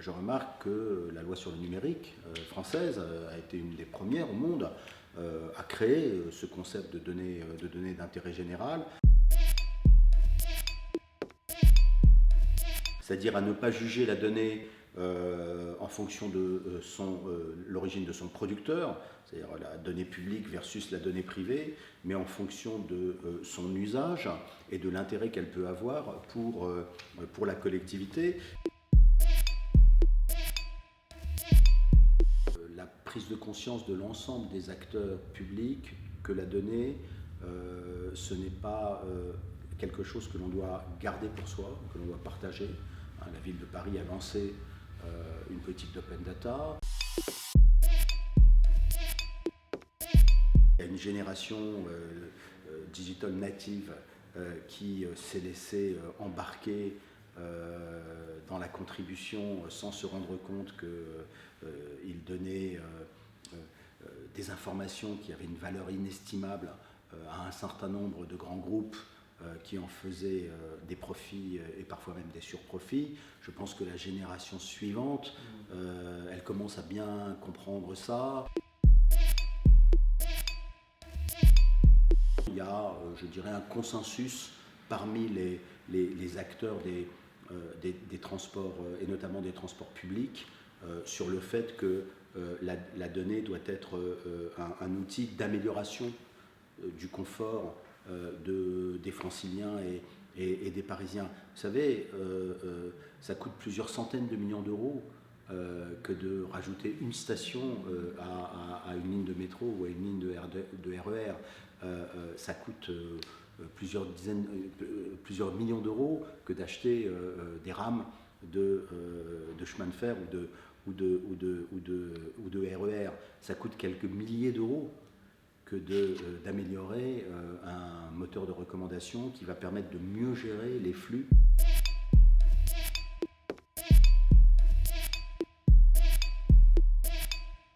je remarque que la loi sur le numérique française a été une des premières au monde à créer ce concept de données d'intérêt général. C'est-à-dire à ne pas juger la donnée en fonction de l'origine de son producteur, c'est-à-dire la donnée publique versus la donnée privée, mais en fonction de son usage et de l'intérêt qu'elle peut avoir pour la collectivité. La prise de conscience de l'ensemble des acteurs publics que la donnée, ce n'est pas quelque chose que l'on doit garder pour soi, que l'on doit partager. La ville de Paris a lancé une politique d'open data. Il y a une génération digital native qui s'est laissée embarquer dans la contribution sans se rendre compte qu'il donnait des informations qui avaient une valeur inestimable à un certain nombre de grands groupes qui en faisaient des profits et parfois même des surprofits. Je pense que la génération suivante, elle commence à bien comprendre ça. Il y a, je dirais, un consensus parmi les acteurs des transports, et notamment des transports publics, sur le fait que la donnée doit être un outil d'amélioration du confort des Franciliens et des Parisiens. Vous savez, ça coûte plusieurs centaines de millions d'euros que de rajouter une station à une ligne de métro ou à une ligne de RER. Ça coûte plusieurs millions d'euros que d'acheter des rames de chemin de fer ou de RER. Ça coûte quelques milliers d'euros que d'améliorer un moteur de recommandation qui va permettre de mieux gérer les flux.